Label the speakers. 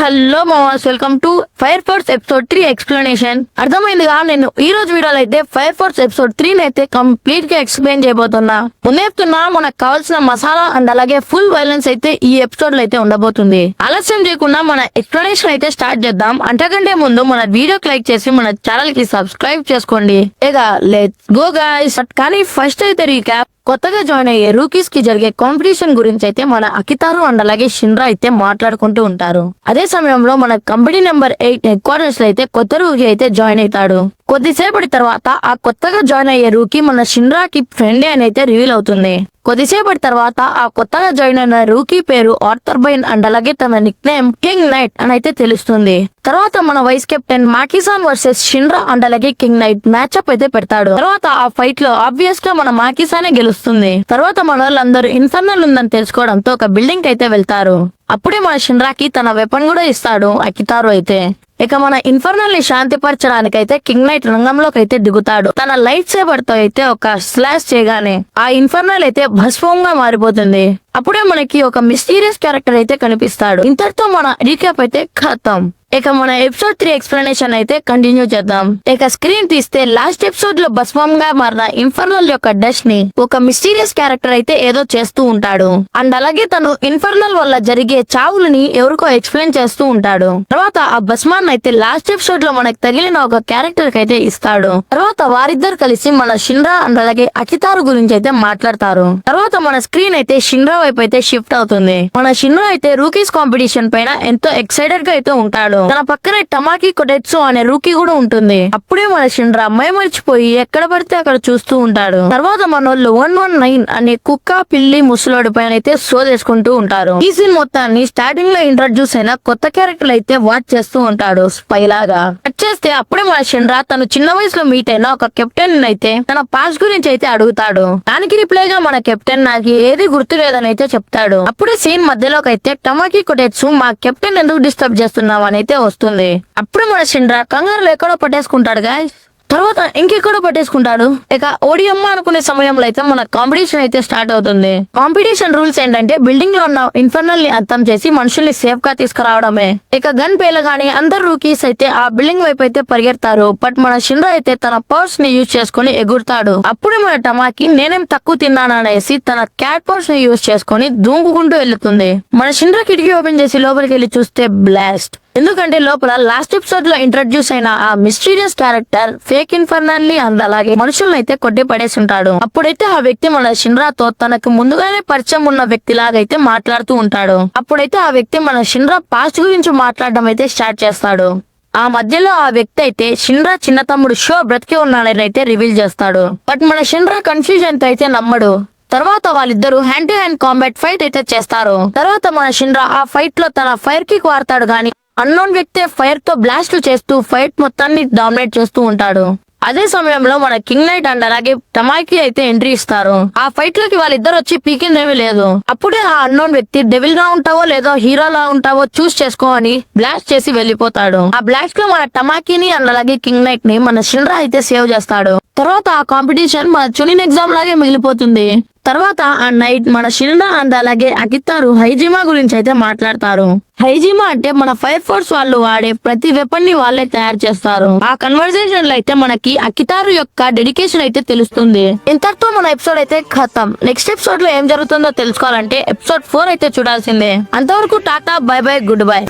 Speaker 1: Hello మామాస్, welcome to Fire Force episode 3 explanation. అర్థమైందిగా, నేను ఈ రోజు వీడియోలో అయితే ఫైర్ ఫోర్స్ ఎపిసోడ్ 3 అయితే కంప్లీట్ గా ఎక్స్ప్లెయిన్ చేయబోతున్నా. ముందే చెప్తున్నా, మనకు కావాల్సిన మసాలా అండ్ అలాగే ఫుల్ వైలెన్స్ అయితే ఈ ఎపిసోడ్ లో అయితే ఉండబోతుంది. ఆలస్యం చేయకుండా మన ఎక్స్ప్లెనేషన్ అయితే స్టార్ట్ చేద్దాం. అంతకంటే ముందు మన వీడియోకి లైక్ చేసి మన ఛానల్ కి సబ్స్క్రైబ్ చేసుకోండి. ఇక లెట్స్ గో గైస్. కానీ ఫస్ట్ అయితే రీక్యాప్. కొత్తగా జాయిన్ అయ్యే రూకీస్ కి జరిగే కాంపిటీషన్ గురించి అయితే మన అకితారు అండ్ అలాగే షిన్రా అయితే మాట్లాడుకుంటూ ఉంటారు. అదే సమయంలో మన కంపెనీ నెంబర్ 8 హెడ్ క్వార్టర్స్ లో అయితే కొత్త రూకీ అయితే జాయిన్ అవుతాడు. కొద్దిసేపటి తర్వాత ఆ కొత్తగా జాయిన్ అయ్యే రూకీ మన షిన్రాకి ఫ్రెండే అని అయితే రివీల్ అవుతుంది. కొద్దిసేపటి తర్వాత ఆ కొత్తగా జాయిన్ అయిన రూకీ పేరు ఆర్థర్ బైన్ అండ్ అలాగే తన నిక్ నేమ్ కింగ్ నైట్ అని అయితే తెలుస్తుంది. తర్వాత మన వైస్ కెప్టెన్ మాకిసాన్ వర్సెస్ షిన్రా అండ్ అలాగే కింగ్ నైట్ మ్యాచ్అప్ అయితే పెడతాడు. తర్వాత ఆ ఫైట్ లో ఆబ్వియస్ గా మన మాకిసానే గెలుస్తుంది. తర్వాత మన వాళ్ళందరూ ఇన్ఫర్నల్ ఉందని తెలుసుకోవడంతో ఒక బిల్డింగ్ అయితే వెళ్తారు. అప్పుడే మన షిన్రాకి తన వెపన్ కూడా ఇస్తాడు అకితారు అయితే. ఇక మన ఇన్ఫర్నల్ ని శాంతిపరచడానికి అయితే కింగ్ నైట్ రంగంలోకి అయితే దిగుతాడు. తన లైట్ సేబర్ తో అయితే ఒక స్లాష్ చేయగానే ఆ ఇన్ఫర్నల్ అయితే భస్మంగా మారిపోతుంది. అప్పుడే మనకి ఒక మిస్టీరియస్ క్యారెక్టర్ అయితే కనిపిస్తాడు. ఇంతటితో మన రీక్యాప్ అయితే ఖతం. ఇక మన ఎపిసోడ్ 3 ఎక్స్ప్లెనేషన్ అయితే కంటిన్యూ చేద్దాం. ఇక స్క్రీన్ తీస్తే లాస్ట్ ఎపిసోడ్ లో భస్మంగా మారిన ఇన్ఫర్నల్ యొక్క డస్ట్ ని ఒక మిస్టీరియస్ క్యారెక్టర్ అయితే ఏదో చేస్తూ ఉంటాడు. అండ్ అలాగే తను ఇన్ఫర్నల్ వల్ల జరిగే చావులని ఎవరికో ఎక్స్ప్లెయిన్ చేస్తూ ఉంటాడు. తర్వాత ఆ భస్మాన్ అయితే లాస్ట్ ఎపిసోడ్ లో మనకు తగిలిన ఒక క్యారెక్టర్ కి అయితే ఇస్తాడు. తర్వాత వారిద్దరు కలిసి మన షిన్రా అండ్ అలాగే అకితారు గురించి అయితే మాట్లాడతారు. తర్వాత మన స్క్రీన్ అయితే షిన్రా వైపు అయితే షిఫ్ట్ అవుతుంది. మన షిన్రా అయితే రూకీస్ కాంపిటీషన్ పైన ఎంతో ఎక్సైటెడ్ గా అయితే ఉంటాడు. తన పక్కనే టమాకి కొడెట్సు అనే రూకీ కూడా ఉంటుంది. అప్పుడే మన షిన్రా మైమరిచిపోయి ఎక్కడ పడితే అక్కడ చూస్తూ ఉంటాడు. తర్వాత మనోళ్ళు 119 అనే కుక్క పిల్లి ముసలోడి పైన అయితే షో చేసుకుంటూ ఉంటారు. ఈ సీన్ మొత్తాన్ని స్టార్టింగ్ లో ఇంట్రడ్యూస్ అయిన కొత్త క్యారెక్టర్ అయితే వాచ్ చేస్తూ ఉంటాడు స్పై లాగా. కట్ చేస్తే అప్పుడే మన షిన్రా తను చిన్న వయసులో మీట్ అయిన ఒక కెప్టెన్ అయితే తన పాస్ గురించి అయితే అడుగుతాడు. దానికి రిప్లై గా మన కెప్టెన్ నాకు ఏది గుర్తు లేదని అయితే చెప్తాడు. అప్పుడే సీన్ మధ్యలోకి అయితే టమాకి కొడెట్సు మా కెప్టెన్ ఎందుకు డిస్టర్బ్ చేస్తున్నావు అని వస్తుంది. అప్పుడు మన షిన్రా కంగారులో ఎక్కడో పట్టేసుకుంటాడు గాయస్. తర్వాత ఇంకెక్కడో పట్టేసుకుంటాడు. ఇక ఓడియమ్మ అనుకునే సమయంలో అయితే మన కాంపిటీషన్ అయితే స్టార్ట్ అవుతుంది. కాంపిటీషన్ రూల్స్ ఏంటంటే బిల్డింగ్ లో ఉన్న ఇన్ఫర్నల్ ని అంతం చేసి మనుషుల్ని సేఫ్ గా తీసుకురావడమే. ఇక గన్ పేలగాని అందరు రూకీస్ అయితే ఆ బిల్డింగ్ వైపు అయితే పరిగెడతారు. బట్ మన షిన్రా అయితే తన పర్స్ ని యూజ్ చేసుకుని ఎగురుతాడు. అప్పుడే మన టమాకి నేనేం తక్కువ తిన్నాననేసి తన క్యాట్ పర్స్ ని యూజ్ చేసుకుని దూకుకుంటూ వెళ్తుంది. మన షిన్రా కిటికీ ఓపెన్ చేసి లోపలికి వెళ్లి చూస్తే బ్లాస్ట్. ఎందుకంటే లోపల లాస్ట్ ఎపిసోడ్ లో ఇంట్రడ్యూస్ అయిన ఆ మిస్టీరియస్ క్యారెక్టర్ ఫేక్ ఇన్ఫర్నల్ ని అండ్ అలాగే మనుషులను అయితే కొట్టి పడేసి ఉంటాడు. అప్పుడైతే ఆ వ్యక్తి మన షిన్రాతో తనకు ముందుగానే పరిచయం ఉన్న వ్యక్తి లాగైతే మాట్లాడుతూ ఉంటాడు. అప్పుడైతే ఆ వ్యక్తి మన షిన్రా పాస్ట్ గురించి మాట్లాడడం అయితే స్టార్ట్ చేస్తాడు. ఆ మధ్యలో ఆ వ్యక్తి అయితే షిన్రా చిన్న తమ్ముడు షో బ్రతికే ఉన్నాడని అయితే రివీల్ చేస్తాడు. బట్ మన షిన్రా కన్ఫ్యూజన్ తో అయితే నమ్మడు. తర్వాత వాళ్ళిద్దరు hand to hand combat fight అయితే చేస్తారు. తర్వాత మన షిన్రా ఆ ఫైట్ లో తన ఫైర్ కిక్ వాడతాడు గాని అన్నోన్ వ్యక్తి ఫైర్ తో బ్లాస్ట్ చేస్తూ ఫైట్ మొత్తాన్ని డామినేట్ చేస్తూ ఉంటాడు. అదే సమయంలో మన కింగ్ నైట్ అండ్ అలాగే టమాకి అయితే ఎంట్రీ ఇస్తారు. ఆ ఫైట్ లోకి వాళ్ళిద్దరు వచ్చి పీకిందేమీ లేదు. అప్పుడే ఆ అన్నోన్ వ్యక్తి డెవిల్ గా ఉంటావో లేదో హీరోలా ఉంటావో చూస్ చేసుకో అని బ్లాస్ట్ చేసి వెళ్లిపోతాడు. ఆ బ్లాస్ట్ లో మన టమాకిని అండ్ అలాగే కింగ్ నైట్ ని మన షిన్రా అయితే సేవ్ చేస్తాడు. తర్వాత ఆ కాంపిటీషన్ మన చునిన్ ఎగ్జామ్ లాగే మిగిలిపోతుంది. తర్వాత ఆ నైట్ మన షిన్రా అండ్ అలాగే అకితారు హైజిమా గురించి అయితే మాట్లాడతారు. హైజిమా అంటే మన ఫైర్ ఫోర్స్ వాళ్ళు వాడే ప్రతి వెపన్ ని వాళ్ళే తయారు చేస్తారు. ఆ కన్వర్సేషన్ లో అయితే మనకి అకితారు యొక్క డెడికేషన్ అయితే తెలుస్తుంది. ఇంతటితో మన ఎపిసోడ్ అయితే ఖతం. నెక్స్ట్ ఎపిసోడ్ లో ఏం జరుగుతుందో తెలుసుకోవాలంటే ఎపిసోడ్ 4 అయితే చూడాల్సిందే. అంతవరకు Tata, by by, good bye.